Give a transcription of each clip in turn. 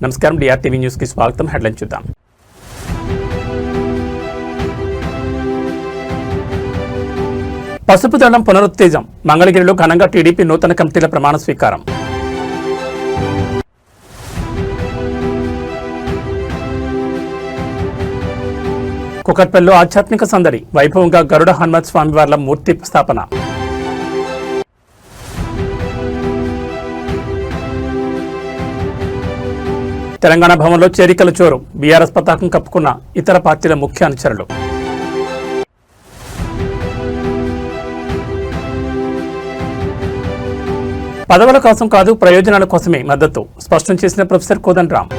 నమస్కారం, డిఆర్టీవీ న్యూస్ కి స్వాగతం. హెడ్లైన్ చూద్దాం. పసుపు దళం పునరుత్తేజం. మంగళగిరిలో ఘనంగా టీడీపీ నూతన కమిటీల ప్రమాణ స్వీకారం. కుకట్పల్లిలో ఆధ్యాత్మిక సందడి. వైభవంగా గరుడ హనుమత్ స్వామివార్ల మూర్తి స్థాపన. తెలంగాణ భవన్లో చేరికల చోరు. బీఆర్ఎస్ పతాకం కప్పుకున్న ఇతర పార్టీల ముఖ్య అనుచరులు. పదవుల కోసం కాదు, ప్రయోజనాల కోసమే మద్దతు స్పష్టం చేసిన ప్రొఫెసర్ కోదండరామ్.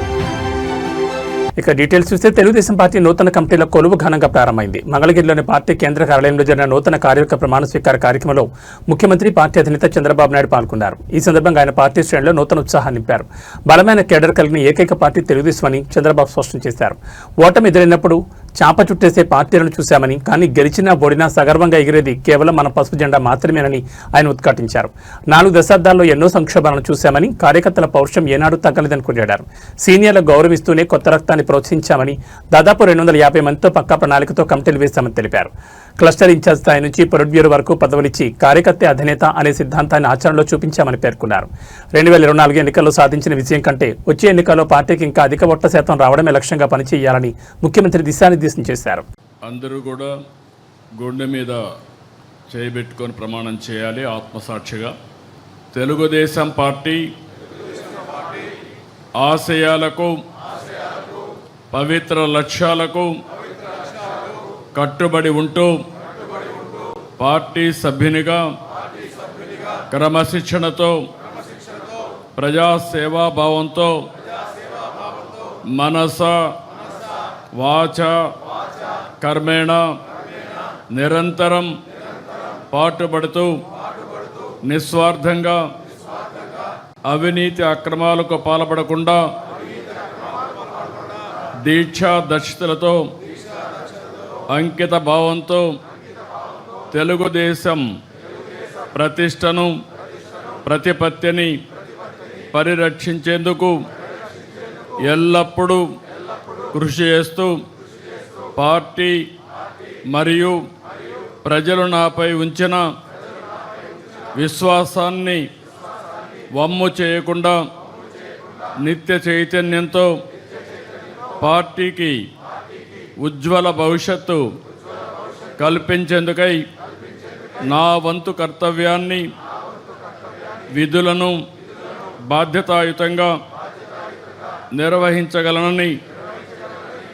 ఇక డీటెయిల్స్ చూస్తే తెలుగుదేశం పార్టీ నూతన కమిటీల కొలువు ఘనంగా ప్రారంభమైంది. మంగళగిరిలోని పార్టీ కేంద్ర కార్యాలయంలో జరిగిన నూతన కార్యవర్గ ప్రమాణ స్వీకార కార్యక్రమంలో ముఖ్యమంత్రి, పార్టీ అధినేత చంద్రబాబు నాయుడు పాల్గొన్నారు. ఈ సందర్భంగా ఆయన పార్టీ శ్రేణుల్లో నూతన ఉత్సాహాన్ని నింపారు. బలమైన కేడర్ కలిగిన ఏకైక పార్టీ తెలుగుదేశం అని చంద్రబాబు స్పష్టం చేశారు. ఓటమి ఎదురైనప్పుడు చాప చుట్టేసే పార్టీలను చూశామని, కానీ గెలిచినా ఓడినా సగర్వంగా ఎగిరేది కేవలం మన పసుపు జెండా మాత్రమేనని ఆయన ఉద్ఘాటించారు. 4 దశాబ్దాల్లో ఎన్నో సంక్షోభాలను చూశామని, కార్యకర్తల పౌరుషం ఏనాడు తగ్గలేదని కొనియాడారు. సీనియర్ల గౌరవిస్తూనే కొత్త రక్తాన్ని ప్రోత్సహించామని, దాదాపు 250 మందితో పక్కా ప్రణాళికతో కమిటీలు వేశామని తెలిపారు. క్లస్టర్ ఇన్ఛార్జ్ స్థాయి నుంచి పొలిట్ బ్యూరో వరకు పదవులిచ్చి కార్యకర్త అధినేత అనే సిద్ధాంతాన్ని ఆచరణలో చూపించామని పేర్కొన్నారు. 2024 ఎన్నికల్లో సాధించిన విజయం కంటే వచ్చే ఎన్నికల్లో పార్టీకి ఇంకా అధిక ఓట్ల శాతం రావడమే లక్ష్యంగా పనిచేయాలని ముఖ్యమంత్రి దిశానిర్దేశం చేశారు. అందరూ కూడా గుండె మీద చేయబెట్టుకొని ప్రమాణం చేయాలి. ఆత్మసాక్షిగా తెలుగుదేశం పార్టీ ఆశయాలకు, పవిత్ర లక్ష్యాలకు కట్టుబడి ఉంటూ పార్టీ సభ్యునిగా క్రమశిక్షణతో, ప్రజాసేవాభావంతో మనస వాచ కర్మేణ నిరంతరం పాటుపడుతూ నిస్వార్థంగా అవినీతి అక్రమాలకు పాల్పడకుండా దీక్షా దక్షతలతో, అంకిత భావంతో తెలుగుదేశం ప్రతిష్టను, ప్రతిపత్తిని పరిరక్షించేందుకు ఎల్లప్పుడూ కృషి చేస్తూ పార్టీ మరియు ప్రజలు నాపై ఉంచిన విశ్వాసాన్ని వమ్ము చేయకుండా నిత్య చైతన్యంతో పార్టీకి ఉజ్వల భవిష్యత్తు కల్పించేందుకై నా వంతు కర్తవ్యాన్ని, విధులను బాధ్యతాయుతంగా నిర్వహించగలనని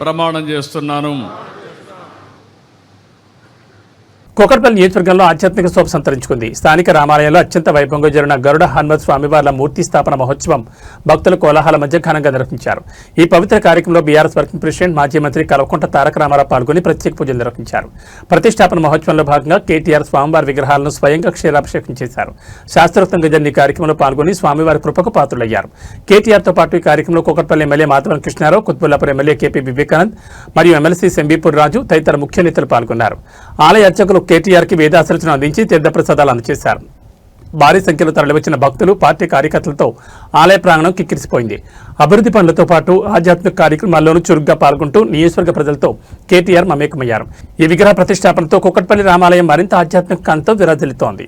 ప్రమాణం చేస్తున్నాను. కుకట్పల్లి నియోజకవర్గంలో ఆధ్యాత్మిక శోభ సంతరించుకుంది. స్థానిక రామాలయంలో అత్యంత వైభవంగా జరిగిన గరుడ హనుమత్ స్వామివార్ల మూర్తి స్థాపన మహోత్సవం భక్తుల కోలాహల మధ్య ఘనంగా నిర్వహించారు. ఈ పవిత్ర కార్యక్రమంలో బీఆర్ఎస్ వర్కింగ్ ప్రెసిడెంట్, మాజీ మంత్రి కల్వకుంట్ల తారక రామారావు పాల్గొని ప్రత్యేక పూజలు నిర్వహించారు. ప్రతిష్టాపన మహోత్సవంలో భాగంగా కేటీఆర్ స్వామివారి విగ్రహాలను స్వయంగా క్షీరాభిషేకం చేశారు. శాస్త్రోక్తంగా జరిగిన ఈ కార్యక్రమంలో పాల్గొని స్వామివారి కృపకు పాత్రులయ్యారు. కేటీఆర్తో పాటు ఈ కార్యక్రమంలో Kukatpally MLA Madhavan Krishnarao, Qutbullapur MLA KP Vivekanand మరియు ఎమ్మెల్సీ సెంబీపూర్ రాజు తదితర ముఖ్య నేతలు పాల్గొన్నారు. ఆలయ అర్చకులు కేటీఆర్కి వేదాశీర్వచనం అందించి తీర్థప్రసాదాలు అందజేశారు. భారీ సంఖ్యలో తరలివచ్చిన భక్తులు, పార్టీ కార్యకర్తలతో ఆలయ ప్రాంగణం కిక్కిరిసిపోయింది. అభివృద్ధి పనులతో పాటు ఆధ్యాత్మిక కార్యక్రమాల్లోనూ చురుగ్గా పాల్గొంటూ నియోజకవర్గ ప్రజలతో కేటీఆర్ మమేకమయ్యారు. ఈ విగ్రహ ప్రతిష్టాపనతో కుకట్పల్లి రామాలయం మరింత ఆధ్యాత్మిక కాంతితో విరాజిల్లుతోంది.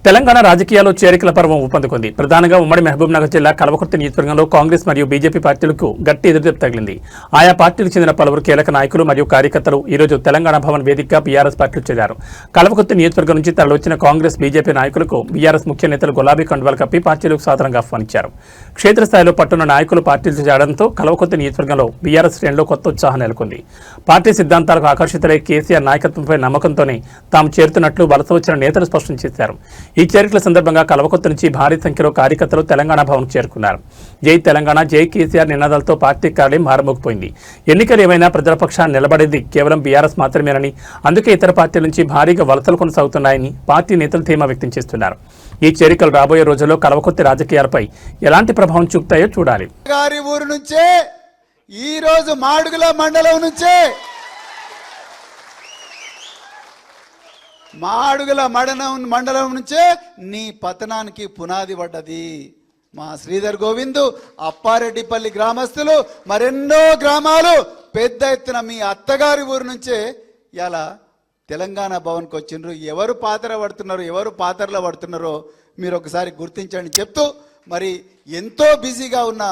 తెలంగాణ రాజకీయాల్లో చేరికల పర్వం ఊపందుకుంది. ప్రధానంగా ఉమ్మడి మహబూబ్నగర్ జిల్లా కల్వకుర్తి నియోజకవర్గంలో కాంగ్రెస్ మరియు బీజేపీ పార్టీలకు గట్టి ఎదురుదెబ్బ తగిలింది. ఆయా పార్టీలకు చెందిన పలువురు కీలక నాయకులు మరియు కార్యకర్తలు ఈరోజు తెలంగాణ భవన్ వేదికగా బీఆర్ఎస్ పార్టీలు చేరారు. కల్వకుర్తి నియోజకవర్గం నుంచి తరలివచ్చిన కాంగ్రెస్, బీజేపీ నాయకులకు బీఆర్ఎస్ ముఖ్య నేతలు గులాబీ కండువాలు కప్పి పార్టీలకు సాధారణంగా ఆహ్వానించారు. క్షేత్రస్థాయిలో పట్టున్న నాయకులు పార్టీలు చేరడంతో కల్వకుర్తి నియోజకవర్గంలో బీఆర్ఎస్ శ్రేణిలో కొత్త ఉత్సాహం నెలకొంది. పార్టీ సిద్ధాంతాలకు ఆకర్షితులై కేసీఆర్ నాయకత్వంపై నమ్మకంతోనే తాము చేరుతున్నట్లు వలస వచ్చిన నేతలు స్పష్టం చేశారు. ఈ చేరికల సందర్భంగా కల్వకుర్తి నుంచి భారీ సంఖ్యలో కార్యకర్తలు తెలంగాణ భవన్ చేరుకున్నారు. జై తెలంగాణ, జై కేసీఆర్ నినాదాలతో పార్టీ కార్యాలయం మారుమోగిపోయింది. ఎన్నికలు ఏమైనా ప్రజల పక్షాన్ని నిలబడేది కేవలం బీఆర్ఎస్ మాత్రమేనని, అందుకే ఇతర పార్టీల నుంచి భారీగా వలసలు కొనసాగుతున్నాయని పార్టీ నేతలు ధీమా వ్యక్తం చేస్తున్నారు. ఈ చేరికలు రాబోయే రోజుల్లో కల్వకుర్తి రాజకీయాలపై ఎలాంటి ప్రభావం చూపుతాయో చూడాలి. గారి ఊరు నుంచే ఈ రోజు మాడుగుల మండలం నుంచే మాడుగుల మండలం నుంచే నీ పతనానికి పునాది పడ్డది. మా శ్రీధర్ గోవిందు, అప్పారెడ్డిపల్లి గ్రామస్తులు, మరెన్నో గ్రామాలు పెద్ద ఎత్తున మీ అత్తగారి ఊరు నుంచే ఇలా తెలంగాణ భవన్కి వచ్చిండ్రు. ఎవరు పాత్ర పడుతున్నారో, ఎవరు పాత్రలో పడుతున్నారో మీరు ఒకసారి గుర్తించండి చెప్తూ, మరి ఎంతో బిజీగా ఉన్న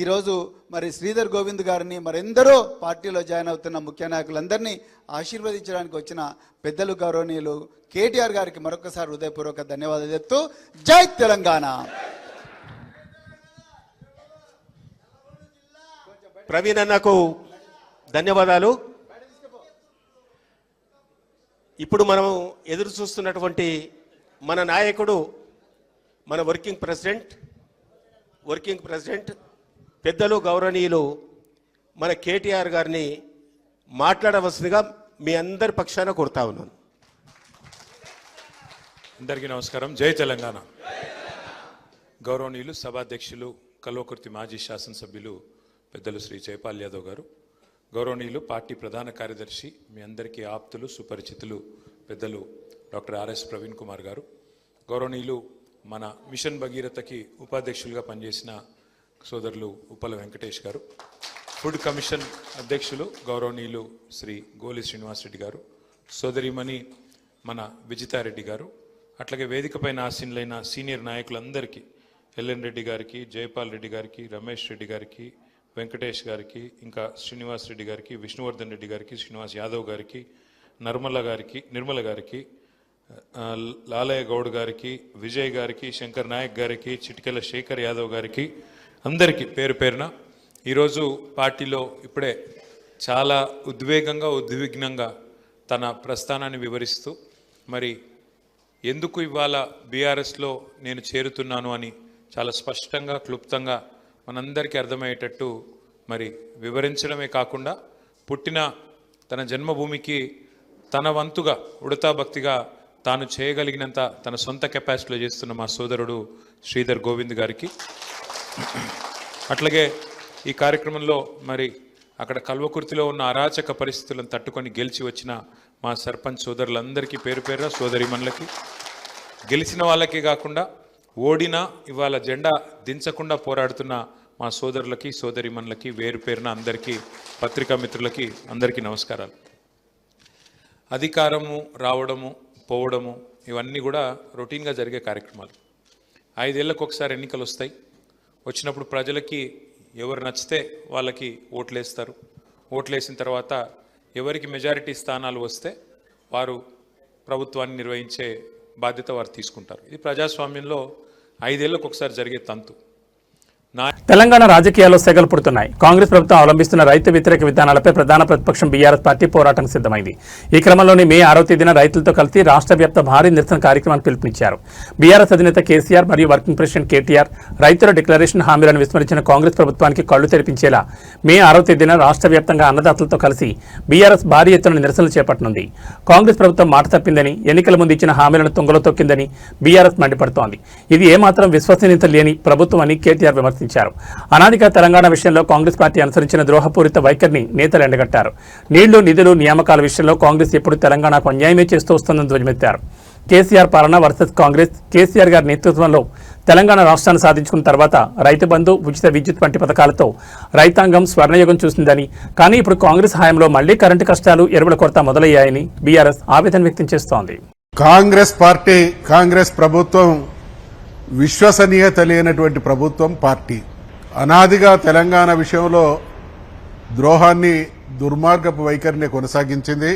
ఈరోజు మరి శ్రీధర్ గోవింద్ గారిని, మరెందరో పార్టీలో జాయిన్ అవుతున్న ముఖ్య నాయకులందరినీ ఆశీర్వదించడానికి వచ్చిన పెద్దలు గౌరవనీయులు కేటీఆర్ గారికి మరొకసారి హృదయపూర్వక ధన్యవాదాలు చెప్తూ జై తెలంగాణ. ప్రవీణ్ అన్నకు ధన్యవాదాలు. ఇప్పుడు మనం ఎదురు చూస్తున్నటువంటి మన నాయకుడు, మన వర్కింగ్ ప్రెసిడెంట్ పెద్దలు గౌరవనీయులు మన కేటీఆర్ గారిని మాట్లాడవలసిందిగా మీ అందరి పక్షాన కోరుతా ఉన్నాను. అందరికీ నమస్కారం. జై తెలంగాణ. గౌరవనీయులు సభాధ్యక్షులు కల్వకుర్తి మాజీ శాసనసభ్యులు పెద్దలు శ్రీ జైపాల్ యాదవ్ గారు, గౌరవనీయులు పార్టీ ప్రధాన కార్యదర్శి, మీ అందరికీ ఆప్తులు సుపరిచితులు పెద్దలు డాక్టర్ ఆర్ఎస్ ప్రవీణ్ కుమార్ గారు, గౌరవనీయులు మన మిషన్ భగీరథకి ఉపాధ్యక్షులుగా పనిచేసిన సోదరులు ఉప్పల వెంకటేష్ గారు, ఫుడ్ కమిషన్ అధ్యక్షులు గౌరవనీయులు శ్రీ గోలి శ్రీనివాసరెడ్డి గారు, సోదరిమణి మన విజితారెడ్డి గారు, అట్లాగే వేదికపైన ఆసీనులైన సీనియర్ నాయకులందరికీ, ఎల్ఎన్ రెడ్డి గారికి, జైపాల్ రెడ్డి గారికి, రమేష్ రెడ్డి గారికి, వెంకటేష్ గారికి, ఇంకా శ్రీనివాస్ రెడ్డి గారికి, విష్ణువర్ధన్ రెడ్డి గారికి, శ్రీనివాస్ యాదవ్ గారికి, నిర్మల గారికి, లాలయ్య గౌడ్ గారికి, విజయ్ గారికి, శంకర్ నాయక్ గారికి, చిటికెల శేఖర్ యాదవ్ గారికి, అందరికీ పేరు పేరున ఈరోజు పార్టీలో ఇప్పుడే చాలా ఉద్విగ్నంగా తన ప్రస్థానాన్ని వివరిస్తూ, మరి ఎందుకు ఇవాళ బీఆర్ఎస్లో నేను చేరుతున్నాను అని చాలా స్పష్టంగా క్లుప్తంగా మనందరికీ అర్థమయ్యేటట్టు మరి వివరించడమే కాకుండా, పుట్టిన తన జన్మభూమికి తన వంతుగా ఉడతా భక్తిగా తాను చేయగలిగినంత తన సొంత కెపాసిటీలో చేస్తున్న మా సోదరుడు శ్రీధర్ గోవింద్ గారికి, అట్లాగే ఈ కార్యక్రమంలో మరి అక్కడ కల్వకుర్తిలో ఉన్న అరాచక పరిస్థితులను తట్టుకొని గెలిచి వచ్చిన మా సర్పంచ్ సోదరులందరికీ పేరు పేరున, సోదరిమణులకి, గెలిచిన వాళ్ళకే కాకుండా ఓడినా ఇవాళ జెండా దించకుండా పోరాడుతున్న మా సోదరులకి సోదరిమణులకి వేరు పేరున అందరికీ, పత్రికా మిత్రులకి అందరికీ నమస్కారాలు. అధికారము రావడము పోవడము ఇవన్నీ కూడా రొటీన్గా జరిగే కార్యక్రమాలు. 5 ఏళ్లకు ఒకసారి ఎన్నికలు వస్తాయి. వచ్చినప్పుడు ప్రజలకి ఎవరు నచ్చితే వాళ్ళకి ఓట్లేస్తారు. ఓట్లేసిన తర్వాత ఎవరికి మెజారిటీ స్థానాలు వస్తే వారు ప్రభుత్వాన్ని నిర్వహించే బాధ్యత వారు తీసుకుంటారు. ఇది ప్రజాస్వామ్యంలో 5 ఏళ్లకు ఒకసారి జరిగే తంతు. తెలంగాణ రాజకీయాల్లో సెగలు పుడుతున్నాయి. కాంగ్రెస్ ప్రభుత్వం అవలంబిస్తున్న రైతు వ్యతిరేక విధానాలపై ప్రధాన ప్రతిపక్షం బీఆర్ఎస్ పార్టీ పోరాటం సిద్ధమైంది. ఈ క్రమంలోనే మే 6వ తేదీన రైతులతో కలిసి రాష్ట్ర వ్యాప్త భారీ నిరసన కార్యక్రమానికి పిలుపునిచ్చారు. బీఆర్ఎస్ అధినేత కేసీఆర్ మరియు వర్కింగ్ ప్రెసిడెంట్ కేటీఆర్ రైతుల డిక్లరేషన్ హామీలను విస్మరించిన కాంగ్రెస్ ప్రభుత్వానికి కళ్లు తెరిపించేలా మే 6వ తేదీన రాష్ట్ర వ్యాప్తంగా అన్నదాతలతో కలిసి బీఆర్ఎస్ భారీ ఎత్తున నిరసనలు చేపట్టనుంది. కాంగ్రెస్ ప్రభుత్వం మాట తప్పిందని, ఎన్నికల ముందు ఇచ్చిన హామీలను తుంగలో తొక్కిందని బీఆర్ఎస్ మండిపడుతోంది. ఇది ఏమాత్రం విశ్వసనీయత లేని ప్రభుత్వం అని కేటీఆర్ విమర్శించారు. అనాదిగా తెలంగాణ విషయంలో కాంగ్రెస్ పార్టీ అనుసరించిన ద్రోహపూరిత వైఖరిని నేతలు ఎండగట్టారు. నీళ్లు, నిధులు, నియామకాల విషయంలో కాంగ్రెస్ ఎప్పుడు తెలంగాణకు అన్యాయమే చేస్తూ వస్తుందని ధ్వజమెత్తారు. కేసీఆర్ పాలన వర్సెస్ కాంగ్రెస్, కేసీఆర్ గారి నేతృత్వంలో తెలంగాణ రాష్ట్రాన్ని సాధించుకున్న తర్వాత రైతు బంధు, ఉచిత విద్యుత్ వంటి పథకాలతో రైతాంగం స్వర్ణయుగం చూసిందని, కానీ ఇప్పుడు కాంగ్రెస్ హయాంలో మళ్లీ కరెంటు కష్టాలు, ఎరువుల కొరత మొదలయ్యాయని బీఆర్ఎస్ ఆవేదన వ్యక్తం చేస్తోంది. కాంగ్రెస్ పార్టీ, కాంగ్రెస్ ప్రభుత్వం విశ్వసనీయత లేనటువంటి ప్రభుత్వం, పార్టీ. అనాదిగా తెలంగాణ విషయంలో ద్రోహాన్ని, దుర్మార్గపు వైఖరిని కొనసాగించింది.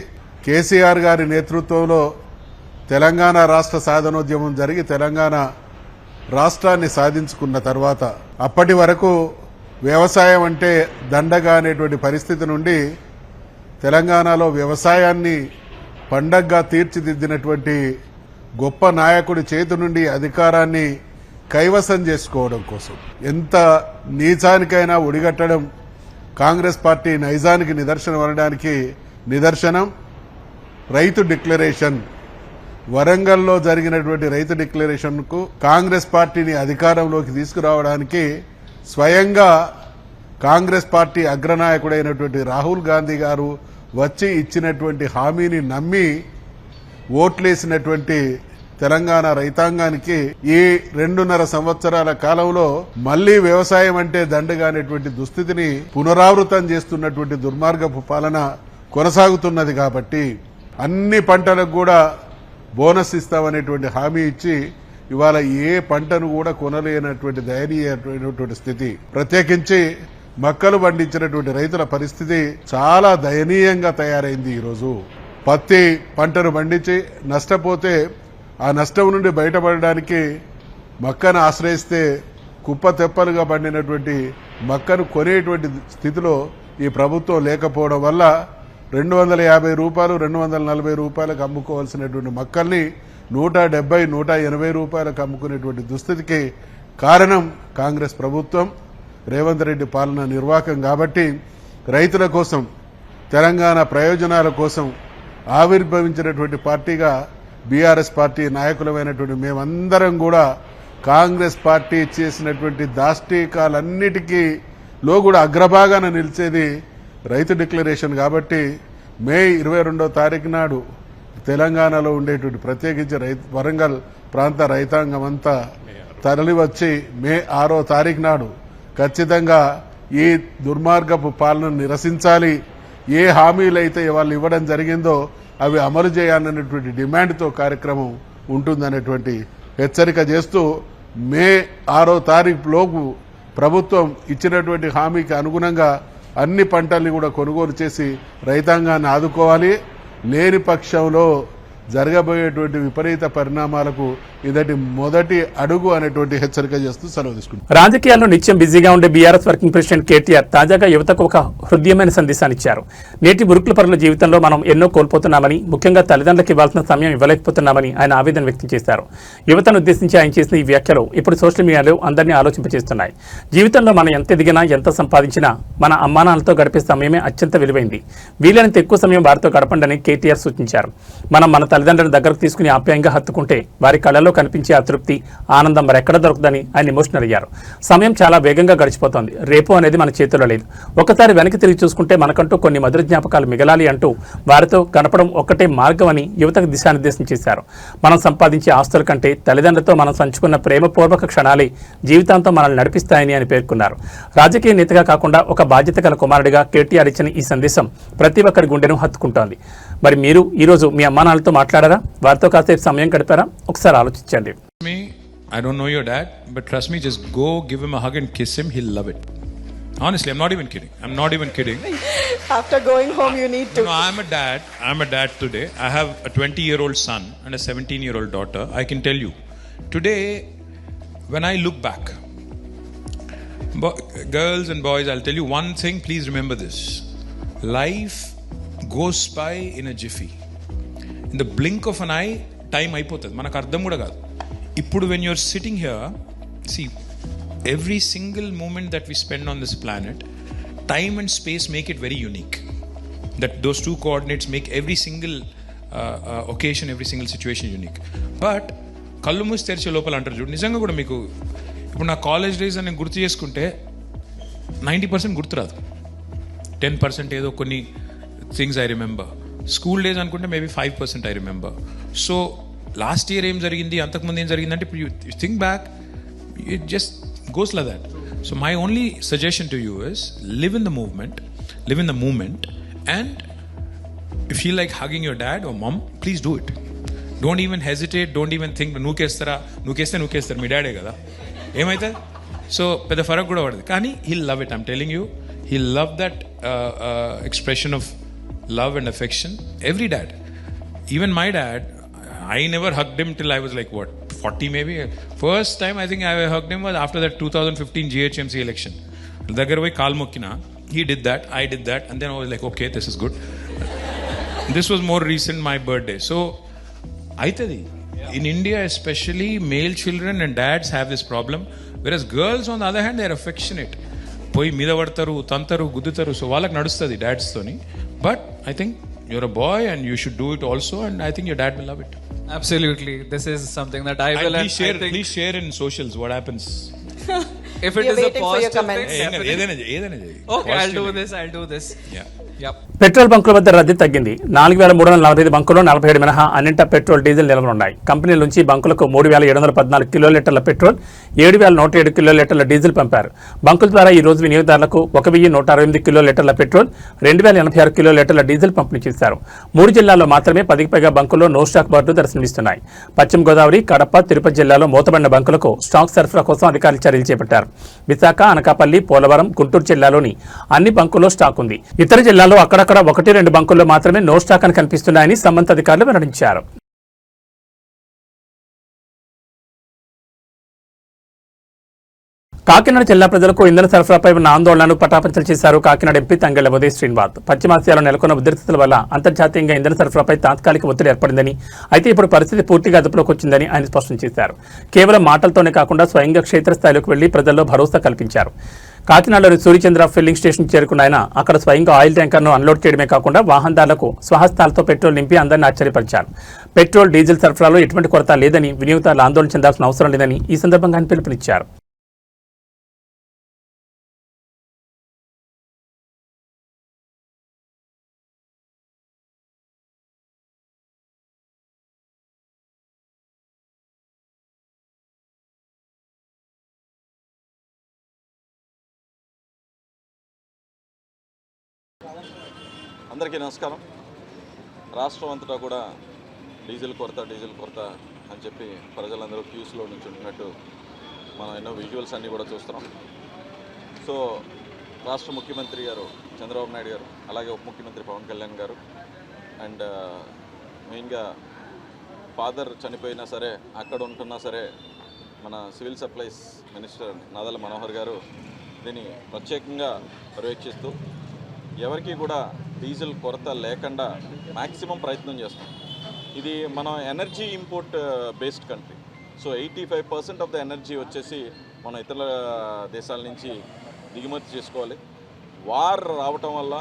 కేసీఆర్ గారి నేతృత్వంలో తెలంగాణ రాష్ట్ర సాధనోద్యమం జరిగి తెలంగాణ రాష్ట్రాన్ని సాధించుకున్న తర్వాత అప్పటి వరకు వ్యవసాయం అంటే దండగా అనేటువంటి పరిస్థితి నుండి తెలంగాణలో వ్యవసాయాన్ని పండగగా తీర్చిదిద్దినటువంటి గొప్ప నాయకుడి చేతి నుండి అధికారాన్ని కైవసం చేసుకోవడం కోసం ఎంత నీచానికైనా ఒడిగట్టడం కాంగ్రెస్ పార్టీ నైజానికి నిదర్శనం అనడానికి నిదర్శనం రైతు డిక్లరేషన్. వరంగల్లో జరిగినటువంటి రైతు డిక్లరేషన్కు కాంగ్రెస్ పార్టీని అధికారంలోకి తీసుకురావడానికి స్వయంగా కాంగ్రెస్ పార్టీ అగ్రనాయకుడైనటువంటి రాహుల్ గాంధీ గారు వచ్చి ఇచ్చినటువంటి హామీని నమ్మి ఓట్లేసినటువంటి తెలంగాణ రైతాంగానికి ఈ 2.5 సంవత్సరాల కాలంలో మళ్లీ వ్యవసాయం అంటే దండగానేటువంటి దుస్థితిని పునరావృతం చేస్తున్నటువంటి దుర్మార్గపు పాలన కొనసాగుతున్నది. కాబట్టి అన్ని పంటలకు కూడా బోనస్ ఇస్తామనేటువంటి హామీ ఇచ్చి ఇవాళ ఏ పంటను కూడా కొనలేనటువంటి దయనీయమైనటువంటి స్థితి. ప్రత్యేకించి మక్కలు పండించినటువంటి రైతుల పరిస్థితి చాలా దయనీయంగా తయారైంది. ఈరోజు పత్తి పంటను పండించి నష్టపోతే ఆ నష్టం నుండి బయటపడడానికి మక్కను ఆశ్రయిస్తే కుప్ప తెప్పలుగా పండినటువంటి మక్కను కొనేటువంటి స్థితిలో ఈ ప్రభుత్వం లేకపోవడం వల్ల 250 రూపాయలు 240 రూపాయలకు అమ్ముకోవాల్సినటువంటి మక్కల్ని 170 180 రూపాయలకు అమ్ముకునేటువంటి దుస్థితికి కారణం కాంగ్రెస్ ప్రభుత్వం, రేవంత్ రెడ్డి పాలన నిర్వాహకం. కాబట్టి రైతుల కోసం, తెలంగాణ ప్రయోజనాల కోసం ఆవిర్భవించినటువంటి పార్టీగా బీఆర్ఎస్ పార్టీ నాయకులమైనటువంటి మేమందరం కూడా కాంగ్రెస్ పార్టీ చేసినటువంటి దాష్టీకాలన్నిటికీ లో కూడా అగ్రభాగాన నిలిచేది రైతు డిక్లరేషన్. కాబట్టి మే 22వ తారీఖు నాడు తెలంగాణలో ఉండేటువంటి ప్రత్యేకించి వరంగల్ ప్రాంత రైతాంగం అంతా తరలివచ్చి మే 6వ తారీఖు నాడు ఖచ్చితంగా ఈ దుర్మార్గపు పాలనను నిరసించాలి. ఏ హామీలైతే వాళ్ళు ఇవ్వడం జరిగిందో అవి అమలు చేయాలనేటువంటి డిమాండ్తో కార్యక్రమం ఉంటుందనేటువంటి హెచ్చరిక చేస్తూ మే 6వ తారీఖులోపు ప్రభుత్వం ఇచ్చినటువంటి హామీకి అనుగుణంగా అన్ని పంటల్ని కూడా కొనుగోలు చేసి రైతాంగాన్ని ఆదుకోవాలి. లేని పక్షంలో జరగబోయేటువంటి విపరీత పరిణామాలకు ఇదటి మొదటి అడుగు అనేటువంటి హెచ్చరిక చేస్తూ సెలవు తీసుకుంటారు. రాజకీయాల్లో నిత్యం బిజీగా ఉండే బీఆర్ఎస్ వర్కింగ్ ప్రెసిడెంట్ కేటీఆర్ తాజాగా యువతకు ఒక హృదయమైన సందేశాన్ని ఇచ్చారు. నేటి మురుకుల పరుల జీవితంలో మనం ఎన్నో కోల్పోతున్నామని, ముఖ్యంగా తల్లిదండ్రులకు ఇవ్వాల్సిన సమయం ఇవ్వలేకపోతున్నామని ఆయన ఆవేదన వ్యక్తం చేశారు. యువతను ఉద్దేశించి ఆయన చేసిన ఈ వ్యాఖ్యలు ఇప్పుడు సోషల్ మీడియాలో అందరినీ ఆలోచింపచేస్తున్నాయి. జీవితంలో మనం ఎంత ఎదిగినా, ఎంత సంపాదించినా మన అమ్మానాన్నలతో గడిపే సమయమే అత్యంత విలువైంది. వీలైనంత ఎక్కువ సమయం వారితో గడపండి అని కేటీఆర్ సూచించారు. మనం మన తల్లిదండ్రులను దగ్గరకు తీసుకుని ఆప్యాయంగా హత్తుకుంటే వారి కళ్ళలో కనిపించే ఆ తృప్తి, ఆనందం మరెక్కడ దొరుకుతుందని ఆయన ఎమోషనల్ అయ్యారు. సమయం చాలా వేగంగా గడిచిపోతోంది. రేపు అనేది మన చేతిలో లేదు. ఒకసారి వెనక్కి తిరిగి చూసుకుంటే మనకంటూ కొన్ని మధుర జ్ఞాపకాలు మిగలాలి అంటూ వారితో గడపడం ఒక్కటే మార్గం అని యువతకు దిశానిర్దేశం చేశారు. మనం సంపాదించే ఆస్తుల కంటే తల్లిదండ్రులతో మనం సంచుకున్న ప్రేమపూర్వక క్షణాలే జీవితాంతం మనల్ని నడిపిస్తాయని ఆయన పేర్కొన్నారు. రాజకీయ నేతగా కాకుండా ఒక బాధ్యత గల కుమారుడిగా కేటీఆర్ ఇచ్చిన ఈ సందేశం ప్రతి ఒక్కరి గుండెను హత్తుకుంటోంది. మరి మీరు ఈరోజు మీ అమ్మానాన్నలతో మాట్లాడారా? వారితో కాసేపు సమయం గడిపారా? ఒకసారి ఆలోచించండి. I don't know your dad, but trust me, just go give him a hug and kiss him. He'll love it. Honestly, I'm not even kidding. After going home, you need to. No, I'm a dad today. I have a 20-year-old son and a 17-year-old daughter. I can tell you, today, when I look back, girls and boys, I'll tell you one thing, please remember this. Life goes by in a jiffy. In the blink of an eye, time అయిపోతుంది, మనకు అర్థం కూడా కాదు. ఇప్పుడు when you're sitting here, see, every single moment that we spend on this planet, time and space make it very unique. That those two coordinates make every single occasion, every single situation unique. But కళ్ళు మూసి తెరిచే లోపల అంటారు చూడు, నిజంగా కూడా మీకు ఇప్పుడు నా కాలేజ్ డేస్ అని గుర్తు చేసుకుంటే 90% గుర్తురాదు, 10% ఏదో కొన్ని things I remember. School days అనుకుంటే maybe 5% I remember. So last year ఏం జరిగింది, అంతకుముందు ఏం జరిగిందంటే ఇప్పుడు you think back, it just goes like that. So my only suggestion to you is live in the moment and if you like hugging your dad or mom, please do it. Don't even hesitate, don't even think నూకేస్తారు మీ డాడే కదా, ఏమైతే so పెద్ద ఫరక్ కూడా పడదు. కానీ he'll love it, I'm telling you, he'll love that expression of love and affection. Every dad, even my dad, I never hugged him till I was like 40 maybe. First time I think I hugged him was after that 2015 GHMC election. Dagar voi kaal mokkina, he did that, I did that, and then I was like, okay, this is good. This was more recent, my birthday. So aitadi in India especially, male children and dads have this problem, whereas girls on the other hand, they are affectionate. పోయి మీద పడతారు, తంతారు, గుద్దుతారు. So వాళ్ళకి నడుస్తుంది డాడ్స్తోని. But I think you're a boy and you should do it also, and I think your dad will love it. Absolutely, this is something that I will. Please share in socials what happens. If it is a positive thing, ఏదైనా okay, I'll do this. Yeah. Yep. Petrol బంకుల వద్ద రద్దీ తగ్గింది. 4,345 బంకుల్లో 47 మినహా అన్నింటా petrol, diesel నిల్వలున్నాయి. కంపెనీల నుంచి బంకులకు 3,714 కిలోలీటర్ల petrol, 7,107 కిలోలీటర్ల diesel పంపారు. బంకుల ద్వారా ఈ రోజు వినియోగదారులకు 1,168 కిలోలీటర్ల పెట్రోల్, 2,086 కిలోలీటర్ల డీజిల్ పంపిణీ చేశారు. 3 జిల్లాల్లో మాత్రమే 10కి పైగా బంకుల్లో నో స్టాక్ బోర్డు దర్శనమిస్తున్నాయి. పశ్చిమ గోదావరి, కడప, తిరుపతి జిల్లాలో మూతబడిన బంకులకు స్టాక్ సరఫరా కోసం అధికారులు చర్యలు చేపట్టారు. విశాఖ, అనకాపల్లి, పోలవరం, గుంటూరు జిల్లాలోని అన్ని బంకుల్లో స్టాక్ ఉంది. ఇతర జిల్లాల్లో అక్కడక్కడ 1-2 బంకుల్లో మాత్రమే నో స్టాక్ అని కనిపిస్తున్నాయని సంబంధిత అధికారులు వెల్లడించారు. కాకినాడ జిల్లా ప్రజలకు ఇంధన సరఫరాపై ఉన్న ఆందోళనను పటాపంచలు చేశారు కాకినాడ ఎంపీ తంగెళ్ల ఉదయ్ శ్రీనివాస్. పశ్చిమాసియాలో నెలకొన్న ఉద్రిక్తతల వల్ల అంతర్జాతీయంగా ఇంధన సరఫరాపై తాత్కాలిక ఒత్తిడి ఏర్పడిందని, అయితే ఇప్పుడు పరిస్థితి పూర్తిగా అదుపులోకి వచ్చిందని ఆయన స్పష్టం చేశారు. కేవలం మాటలతోనే కాకుండా స్వయంగా క్షేత్రస్థాయిలోకి వెళ్లి ప్రజల్లో భరోసా కల్పించారు. కాకినాడలోని సూర్యచంద్ర ఫిల్లింగ్ స్టేషన్ చేరుకున్న ఆయన అక్కడ స్వయంగా ఆయిల్ ట్యాంకర్ను అన్లోడ్ చేయడమే కాకుండా వాహనదారులకు స్వహస్తాలతో పెట్రోల్ నింపి అందరినీ ఆశ్చర్యపరిచారు. పెట్రోల్, డీజిల్ సరఫరాలో ఎటువంటి కొరత లేదని, వినియోగదారులు ఆందోళన చెందాల్సిన అవసరం లేదని ఈ సందర్భంగా ఆయన పిలుపునిచ్చారు. అందరికీ నమస్కారం. రాష్ట్రం అంతటా కూడా డీజిల్ కొరత అని చెప్పి ప్రజలందరూ క్యూస్లో నుంచి ఉంటున్నట్టు మనం ఎన్నో విజువల్స్ అన్నీ కూడా చూస్తున్నాం. సో రాష్ట్ర ముఖ్యమంత్రి గారు చంద్రబాబు నాయుడు గారు, అలాగే ఉప ముఖ్యమంత్రి పవన్ కళ్యాణ్ గారు, అండ్ మెయిన్గా ఫాదర్ చనిపోయినా సరే అక్కడ ఉంటున్నా సరే మన civil supplies minister Nadella Manohar గారు దీన్ని ప్రత్యేకంగా పర్యవేక్షిస్తూ ఎవరికి కూడా డీజిల్ కొరత లేకుండా మ్యాక్సిమం ప్రయత్నం చేస్తాం. ఇది మనం energy import based country. So 85% of the energy వచ్చేసి మనం ఇతర దేశాల నుంచి దిగుమతి చేసుకోవాలి. వార్ రావటం వల్ల,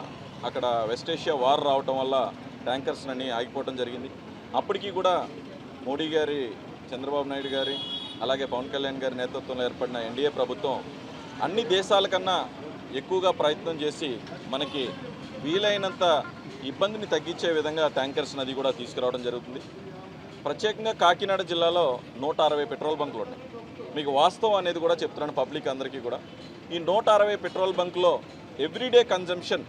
అక్కడ వెస్ట్ ఏషియా వార్ రావటం వల్ల ట్యాంకర్స్ అన్నీ ఆగిపోవడం జరిగింది. అప్పటికీ కూడా మోడీ గారి, చంద్రబాబు నాయుడు గారి, అలాగే పవన్ కళ్యాణ్ గారి నేతృత్వంలో ఏర్పడిన ఎన్డీఏ ప్రభుత్వం అన్ని దేశాల కన్నా ఎక్కువగా ప్రయత్నం చేసి మనకి వీలైనంత ఇబ్బందిని తగ్గించే విధంగా ట్యాంకర్స్ నది కూడా తీసుకురావడం జరుగుతుంది. ప్రత్యేకంగా కాకినాడ జిల్లాలో 160 పెట్రోల్ బంకులు ఉన్నాయి. మీకు వాస్తవం అనేది కూడా చెప్తున్నాను పబ్లిక్ అందరికీ కూడా. ఈ 160 పెట్రోల్ బంకులో ఎవ్రీడే కన్జంప్షన్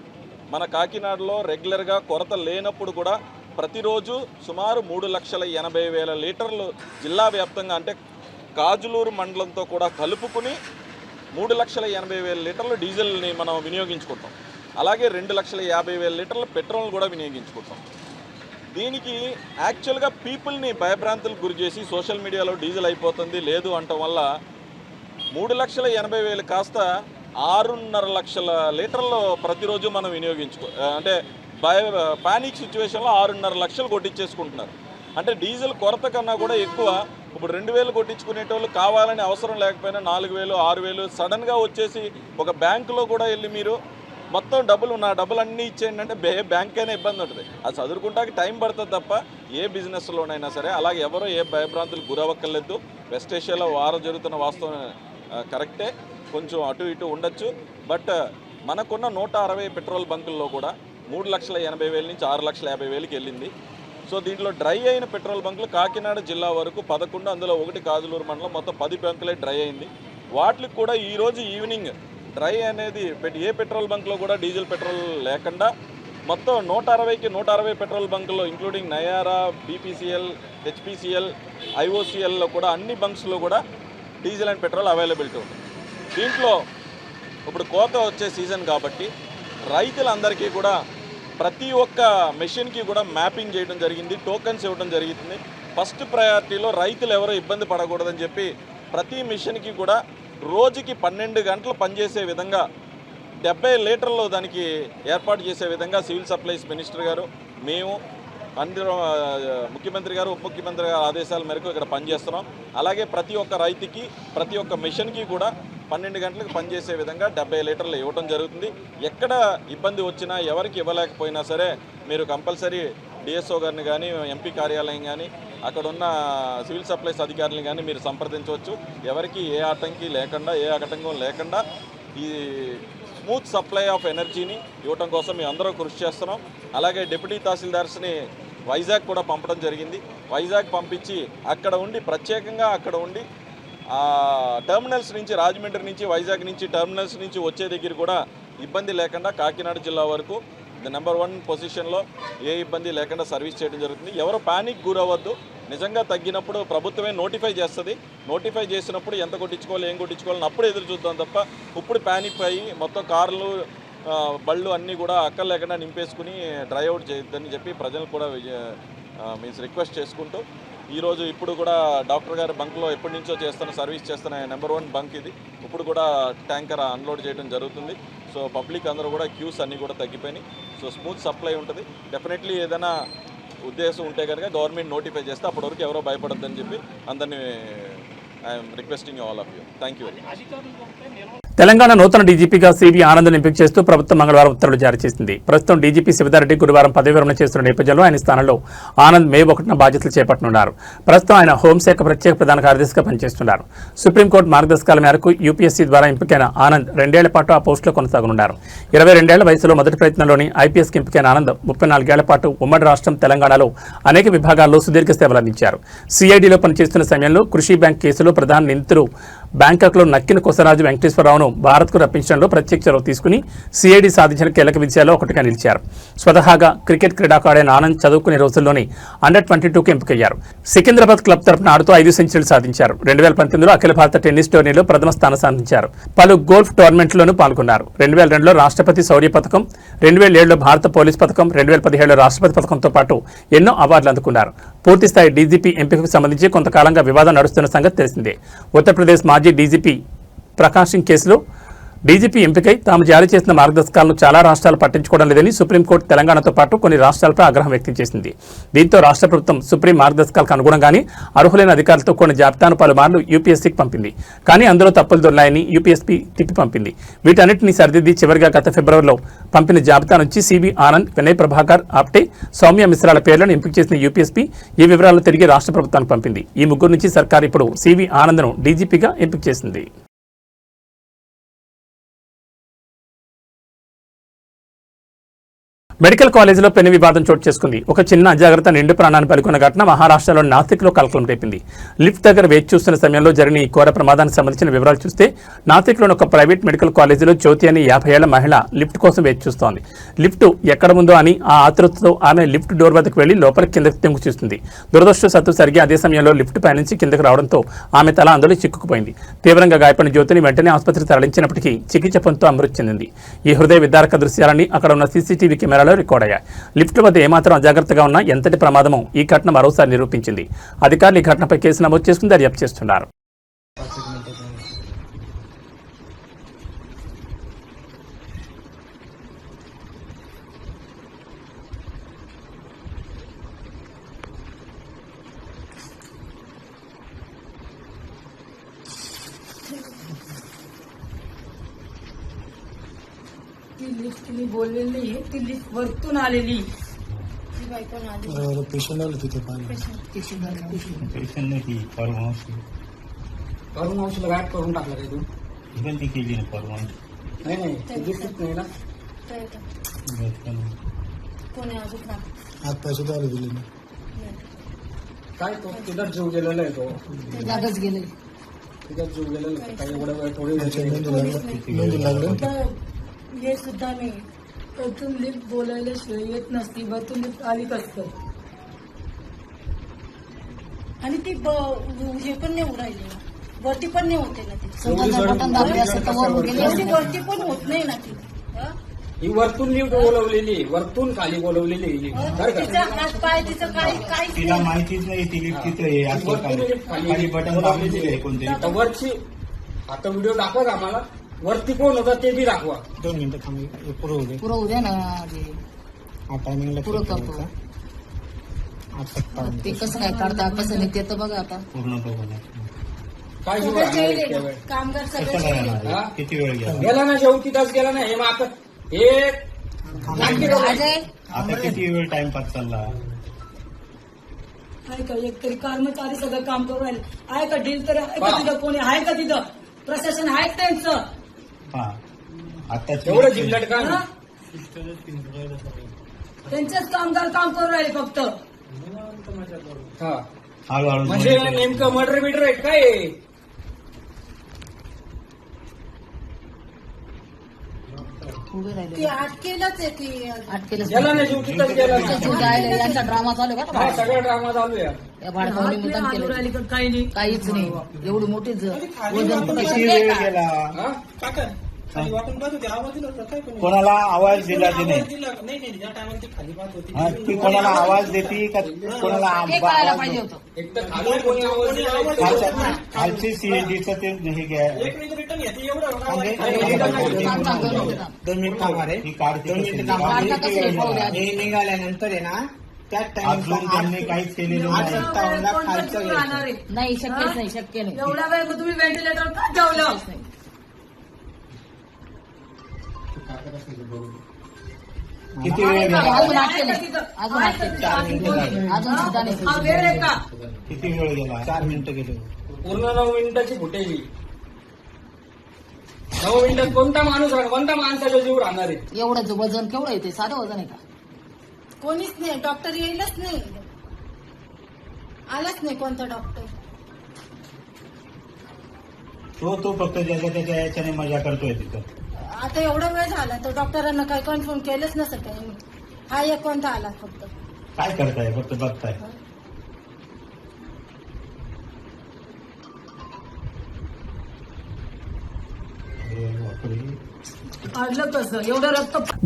మన కాకినాడలో రెగ్యులర్గా కొరత లేనప్పుడు కూడా ప్రతిరోజు సుమారు 3,80,000 లీటర్లు జిల్లా వ్యాప్తంగా, అంటే కాజులూరు మండలంతో కూడా కలుపుకుని 3,80,000 లీటర్లు డీజిల్ని మనం వినియోగించుకుంటాం. అలాగే 2,50,000 లీటర్ల పెట్రోల్ కూడా వినియోగించుకుంటాం. దీనికి యాక్చువల్గా పీపుల్ని భయభ్రాంతులకు గురి చేసి సోషల్ మీడియాలో డీజిల్ అయిపోతుంది లేదు అనటం వల్ల 3,80,000 కాస్త 6.5 లక్షల లీటర్లు ప్రతిరోజు మనం అంటే పానిక్ సిచ్యువేషన్లో 6.5 లక్షలు కొట్టించేసుకుంటున్నారు. అంటే డీజిల్ కొరత కన్నా కూడా ఎక్కువ. ఇప్పుడు 2,000 కొట్టించుకునేటోళ్ళు కావాలని అవసరం లేకపోయినా 4,000, 6,000 సడన్గా వచ్చేసి ఒక బ్యాంకులో కూడా వెళ్ళి మీరు మొత్తం నా డబ్బులు అన్నీ ఇచ్చేయండి అంటే బ్యాంక్ అయినా ఇబ్బంది ఉంటుంది. అది చదువుకుంటానికి టైం పడుతుంది తప్ప ఏ బిజినెస్లోనైనా సరే. అలాగే ఎవరో ఏ భయభ్రాంతులు గురవక్కర్లేదు. వెస్ట్ ఏషియాలో వారం జరుగుతున్న వాస్తవం కరెక్టే, కొంచెం అటు ఇటు ఉండొచ్చు. బట్ మనకున్న 160 పెట్రోల్ బంకుల్లో కూడా 3,80,000 నుంచి 6,50,000కి వెళ్ళింది. సో దీంట్లో డ్రై అయిన పెట్రోల్ బంకులు కాకినాడ జిల్లా వరకు 11, అందులో 1 కాజులూరు మండలం, మొత్తం 10 బంకులే డ్రై అయింది. వాటికి కూడా ఈరోజు ఈవినింగ్ డ్రై అనేది ఏ పెట్రోల్ బంక్లో కూడా డీజిల్ పెట్రోల్ లేకుండా మొత్తం 160 పెట్రోల్ బంకుల్లో ఇంక్లూడింగ్ నయారా, బీపీసీఎల్, హెచ్పీసీఎల్, ఐఓసీఎల్లో కూడా అన్ని బంక్స్లో కూడా డీజిల్ అండ్ పెట్రోల్ అవైలబిలిటీ ఉంది. దీంట్లో ఇప్పుడు కోత వచ్చే సీజన్ కాబట్టి రైతులందరికీ కూడా ప్రతి ఒక్క మెషిన్కి కూడా మ్యాపింగ్ చేయడం జరిగింది, టోకన్స్ ఇవ్వడం జరుగుతుంది. ఫస్ట్ ప్రయారిటీలో రైతులు ఎవరో ఇబ్బంది పడకూడదని చెప్పి ప్రతి మిషన్కి కూడా రోజుకి 12 గంటలు పనిచేసే విధంగా 70 లీటర్లు దానికి ఏర్పాటు చేసే విధంగా సివిల్ సప్లైస్ మినిస్టర్ గారు, మేము అందరూ, ముఖ్యమంత్రి గారు, ఉప ముఖ్యమంత్రి గారు ఆదేశాల మేరకు ఇక్కడ పనిచేస్తున్నాం. అలాగే ప్రతి ఒక్క రైతుకి, ప్రతి ఒక్క మిషన్కి కూడా 12 గంటలకు పనిచేసే విధంగా 70 లీటర్లు ఇవ్వడం జరుగుతుంది. ఎక్కడ ఇబ్బంది వచ్చినా, ఎవరికి ఇవ్వలేకపోయినా సరే మీరు కంపల్సరీ డిఎస్ఓ గారిని కానీ, ఎంపీ కార్యాలయం కానీ, అక్కడ ఉన్న సివిల్ సప్లైస్ అధికారులను కానీ మీరు సంప్రదించవచ్చు. ఎవరికి ఏ ఆటంకం లేకుండా ఈ స్మూత్ సప్లై ఆఫ్ ఎనర్జీని ఇవ్వటం కోసం మేము అందరం కృషి చేస్తున్నాం. అలాగే డిప్యూటీ తహసీల్దార్స్ని వైజాగ్ కూడా పంపడం జరిగింది. వైజాగ్ పంపించి అక్కడ ఉండి ప్రత్యేకంగా అక్కడ ఉండి టెర్మినల్స్ నుంచి రాజమండ్రి నుంచి వైజాగ్ నుంచి టెర్మినల్స్ నుంచి వచ్చే దగ్గర కూడా ఇబ్బంది లేకుండా కాకినాడ జిల్లా వరకు నెంబర్ 1 పొజిషన్లో ఏ ఇబ్బంది లేకుండా సర్వీస్ చేయడం జరుగుతుంది. ఎవరు పానిక్ గురవద్దు. నిజంగా తగ్గినప్పుడు ప్రభుత్వమే నోటిఫై చేస్తుంది. నోటిఫై చేసినప్పుడు ఎంత కొట్టించుకోవాలి ఏం కొట్టించుకోవాలని అప్పుడు ఎదురు చూద్దాం తప్ప ఇప్పుడు పానిక్ అయ్యి మొత్తం కార్లు బళ్ళు అన్నీ కూడా అక్కర్లేకుండా నింపేసుకుని డ్రైఅవుట్ చేయొద్దని చెప్పి ప్రజలు కూడా మీన్స్ రిక్వెస్ట్ చేసుకుంటూ ఈరోజు ఇప్పుడు కూడా డాక్టర్ గారి బంక్లో ఎప్పటి నుంచో సర్వీస్ చేస్తున్న నెంబర్ 1 బంక్ ఇది. ఇప్పుడు కూడా ట్యాంకర్ అన్లోడ్ చేయడం జరుగుతుంది. సో పబ్లిక్ అందరూ కూడా క్యూస్ అన్నీ కూడా తగ్గిపోయినాయి. సో స్మూత్ సప్లై ఉంటుంది. డెఫినెట్లీ ఏదైనా ఉద్దేశం ఉంటే కనుక గవర్నమెంట్ నోటిఫై చేస్తే అప్పటి వరకు ఎవరో భయపడద్దని చెప్పి అందరినీ I'm requesting all of you. Thank you very much. Telangana నూతన డీజీపీగా సివి ఆనంద్ ఎంపిక చేస్తూ ప్రభుత్వం మంగళవారం ఉత్తర్వులు జారీ చేసింది. ప్రస్తుతం డీజీపీ శివధారెడ్డి గురువారం పదవి విరమణ చేస్తున్న నేపథ్యంలో ఆయన స్థానంలో ఆనంద్ మే 1న బాధ్యతలు చేపట్టనున్నారు. ప్రస్తుతం ఆయన హోంశాఖ ప్రత్యేక ప్రధాన కార్యదర్శిగా పనిచేస్తున్నారు. సుప్రీంకోర్టు మార్గదర్శకాల మేరకు యూపీఎస్సీ ద్వారా ఎంపికైన ఆనంద్ 2 ఏళ్ల పాటు ఆ పోస్టులో కొనసాగనున్నారు. 22 ఏళ్ల వయసులో మొదటి ప్రయత్నంలోని ఐపీఎస్కి ఎంపికైన ఆనంద్ 34 ఏళ్ల పాటు ఉమ్మడి రాష్ట్రం తెలంగాణలో అనేక విభాగాల్లో సుదీర్ఘ సేవలు అందించారు. సిఐడిలో పనిచేస్తున్న సమయంలో కృషి బ్యాంక్ కేసులో ప్రధాన నిందితులు బ్యాంకాక్లో నక్కిన కొసరాజు వెంకటేశ్వరరావును భారత్కు రప్పించడంలో ప్రత్యేక చొరవ తీసుకుని సిఐడి సాధించిన కీలక విజయాల్లో ఒకటిగా నిలిచారు. స్వతహాగా క్రికెట్ క్రీడాకారుడైన ఆనంద్ చదువుకునే రోజుల్లోనే అండర్-22కు ఎంపికయ్యారు. సికింద్రాబాద్ క్లబ్ తరఫున ఆడుతూ 5 సెంచరీలు సాధించారు. 2019లో అఖిల భారత టెన్నిస్ టోర్నీలో ప్రథమ స్థానం సాధించారు. పలు గోల్ఫ్ టోర్నమెంట్లోనూ పాల్గొన్నారు. 2002లో రాష్ట్రపతి శౌర్య పథకం, 2007లో భారత పోలీస్ పథకం, 2017లో రాష్ట్రపతి పథకంతో పాటు ఎన్నో అవార్డులు అందుకున్నారు. పూర్తిస్థాయి డీజీపీ ఎంపికకు సంబంధించి కొంతకాలంగా వివాదం నడుస్తున్న సంగతి తెలిసిందే. ఉత్తరప్రదేశ్ మాజీ డీజీపీ ప్రకాష్ సింగ్ కేసులో డీజీపీ ఎంపికై తాము జారీ చేసిన మార్గదర్శకాలను చాలా రాష్ట్రాలు పట్టించుకోవడం లేదని సుప్రీంకోర్టు తెలంగాణతో పాటు కొన్ని రాష్ట్రాలపై ఆగ్రహం వ్యక్తం చేసింది. దీంతో రాష్ట్ర ప్రభుత్వం సుప్రీం మార్గదర్శకాలకు అనుగుణంగానే అర్హులైన అధికారులతో కొన్ని జాబితాను పలుమార్లు యూపీఎస్సీకి పంపింది. కానీ అందులో తప్పులు దొర్లాయని యూపీఎస్సీ తిప్పి పంపింది. వీటన్నిటిని సరిదిద్ది చివరిగా గత ఫిబ్రవరిలో పంపిన జాబితా నుంచి సివి ఆనంద్, వినయ్ ప్రభాకర్ ఆప్టే, సౌమ్య మిశ్రాల పేర్లను ఎంపిక చేసిన యూపీఎస్సీ ఈ వివరాలను తిరిగి రాష్ట్ర ప్రభుత్వానికి పంపింది. ఈ ముగ్గురు నుంచి సర్కార్ ఇప్పుడు సివి ఆనంద్ను డీజీపీగా ఎంపిక చేసింది. మెడికల్ కాలేజీలో పెను వివాదం చోటు చేసుకుంది. ఒక చిన్న అజాగ్రత్త నిండు ప్రాణాన్ని పలుకున్న ఘటన మహారాష్ట్రలోని నాసిక్లో కలకలం రేపింది. లిఫ్ట్ దగ్గర వేచి చూస్తున్న సమయంలో జరిగిన ఈ ఘోర ప్రమాదానికి సంబంధించిన వివరాలు చూస్తే నాసిక్లోని ఒక ప్రైవేట్ మెడికల్ కాలేజీలో జ్యోతి అని 50 ఏళ్ల మహిళ లిఫ్ట్ కోసం వేచి చూస్తోంది. లిఫ్ట్ ఎక్కడ ఉందో అని ఆ ఆతృతతో ఆమె లిఫ్ట్ డోర్ వద్దకు వెళ్లి లోపలికి కిందకి తెంగు చూస్తుంది. దురదృష్టవశాత్తు సరిగ్గా అదే సమయంలో లిఫ్ట్ పైనుంచి కిందకు రావడంతో ఆమె తల అందులో చిక్కుకుపోయింది. తీవ్రంగా గాయపడిన జ్యోతిని వెంటనే ఆసుపత్రికి తరలించినప్పటికీ చికిత్స పొందుతూ అమృతి చెందింది. ఈ హృదయ విదారక దృశ్యాలన్నీ అక్కడ ఉన్న సీసీటీవీ కెమెరాలో రికార్డ్ అయ్యాయి. లిఫ్ట్ వద్ద ఏమాత్రం అజాగ్రత్తగా ఉన్నా ఎంతటి ప్రమాదమో ఈ ఘటన మరోసారి నిరూపించింది. అధికారులు ఈ ఘటనపై కేసు నమోదు చేసుకుని దర్యాప్తు చేస్తున్నారు. ती लिफ्ट मी बोललेली नाही ती लिफ्ट वरतून आलेली पेशंट आलं तिथे पेशंट नाही परमांशला गाठ करून टाकला काय तू विनंती केली ना परमांश नाही नाही लिफ्ट नाही ना कोणी अजून ना आज पैसे तर आले दिले ना काय तो तिथं जीव गेलेला आहे तो जागच गेले तिथं जीव गेलेला आहे काही एवढा वेळ थोडी लागलं हे सुद्धा नाही वरतून लिफ्ट बोलायला शिवाय येत नसती वरतून लिफ्ट आली कसं आणि ती हे पण नाही उडायली वरती पण नाही होते ना ती वरती पण होत नाही ना ती ही वरतून लिफ्ट बोलवलेली वरतून खाली बोलवलेली तिचा हात पाय तिचं काही तिला माहितीच नाही ती लिफ्ट तिथे खाली बटन दाबलेली कोणते वरची आता व्हिडिओ दाखवा आम्हाला वरती कोण होता ते बी दाखवा 2 मिनिटं थांबी पुरं उद्या ना टायमिंगला पुरं करतो ते कसं काय काढता कसं नाही ते तर बघा आता पूर्ण काय कामगार सगळे किती वेळ गेला ना जेवू तिथंच गेला ना हे मात्र हे आता किती वेळ टाइमपास चालला आहे का एकतरी कर्मचारी सगळं काम करू राहिले आहे का डील तर आहे का तिथं कोणी आहे का तिथं प्रशासन आहे त्यांचं एवढं जिल्ह्यात का त्यांचेच कामगार काम करू राहिले फक्त. हा म्हणजे नेमकं मर्डर बिडर आहे काय? ती अटकेलच आहे ती. गेला ना जीव तिथंच गेला ना. यांचा ड्रामा चालू आहे का? हा सगळा ड्रामा चालू आहे. या भाडकावणी मुद्दाम केलं. काही नाही, काहीच नाही. एवढी मोठी कोणाला आवाज दिला की नाही? ती कोणाला आवाज देते का कोणाला पाहिजे होतं. एक तर खालची सीएडीचं ते हे घ्या. 2 मिनिट थांबा रे. हे निघाल्यानंतर आहे ना त्या टाइम त्यांनी काहीच केलेलं नाही. नाही, शक्यच नाही, शक्य नाही. एवढा वेळ तुम्ही व्हेंटिलेटर का ठेवलं? किती वेळ गेला? अजून अटकेलं. अजून सुद्धा नाही. किती वेळ गेला? 4 मिनिटं गेले. पूर्ण 9 मिनिटाची फुटेज. 9 मिनिटात कोणता माणूस कोणता माणसाचा जीव राहणार आहे? एवढं वजन केवढं येते? साधं वजन आहे का? कोणीच नाही. डॉक्टर येईलच नाही. आलाच नाही कोणता डॉक्टर. तो फक्त ज्याच्या त्याच्या याच्याने मजा करतोय तिथं. आता एवढा वेळ झाला तर डॉक्टरांना काही कन्फर्म केलंच नसेल काही. हा एक कोणता आला फक्त. काय करताय? फक्त बघताय.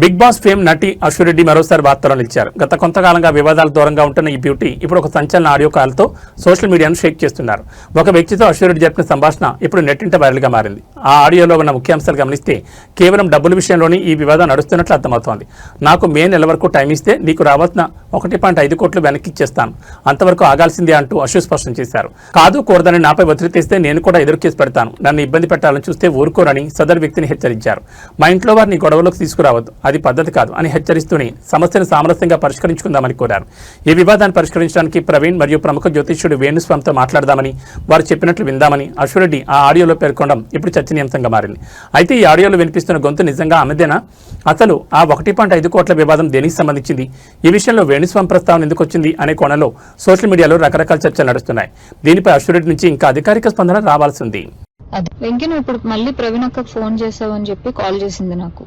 బిగ్ బాస్ ఫేమ్ నటి అశ్వరెడ్డి మరోసారి వార్తల్లో నిలిచారు. గత కొంతకాలంగా వివాదాల దూరంగా ఉంటున్న ఈ బ్యూటీ ఇప్పుడు ఒక సంచలన ఆడియో కాల్తో సోషల్ మీడియాను షేక్ చేస్తున్నారు. ఒక వ్యక్తితో అశ్వరెడ్డి జరిపిన సంభాషణ ఇప్పుడు నెట్టింట వైరల్గా మారింది. ఆ ఆడియోలో ఉన్న ముఖ్యాంశాలు గమనిస్తే కేవలం డబ్బుల విషయంలోనే ఈ వివాదం నడుస్తున్నట్లు అర్థమవుతోంది. నాకు మే నెల వరకు టైం ఇస్తే నీకు రావాల్సిన 1.5 కోట్లు వెనక్కి ఇచ్చేస్తాను, అంతవరకు ఆగాల్సిందే అంటూ అశ్వ స్పష్టం చేశారు. కాదు కూడదని నాపై ఒత్తిడి తెస్తే నేను కూడా ఎదురు కేసు పెడతాను, నన్ను ఇబ్బంది పెట్టాలని చూస్తే ఊరుకోరని సదరు వ్యక్తిని హెచ్చరించారు. మా ఇంట్లో వారిని గొడవలోకి తీసుకురావద్దు, అది పద్ధతి కాదు అని హెచ్చరిస్తూనే సమస్యను సామరస్యంగా పరిష్కరించుకుందామని కోరారు. ఈ వివాదాన్ని పరిష్కరించడానికి ప్రవీణ్ మరియు ప్రముఖ జ్యోతిష్యుడు వేణుస్వామితో మాట్లాడదామని, వారు చెప్పినట్లు విందామని అశ్వరెడ్డి ఆ ఆడియోలో పేర్కొనడం ఇప్పుడు చర్చనీయాంశంగా మారింది. అయితే ఈ ఆడియోలో వినిపిస్తున్న గొంతు నిజంగా ఆమెదేనా? అసలు ఆ 1.5 కోట్ల వివాదం దేనికి సంబంధించింది? ఈ విషయంలో వేణుస్వామి ప్రస్తావన ఎందుకు వచ్చింది అనే కోణంలో సోషల్ మీడియాలో రకరకాల చర్చలు నడుస్తున్నాయి. దీనిపై అశ్వరెడ్డి నుంచి ఇంకా అధికారిక స్పందన రావాల్సి ఉంది. వెంకీ, నువ్వు ఇప్పుడు మళ్ళీ ప్రవీణ్ అక్కకు ఫోన్ చేసావు అని చెప్పి కాల్ చేసింది నాకు.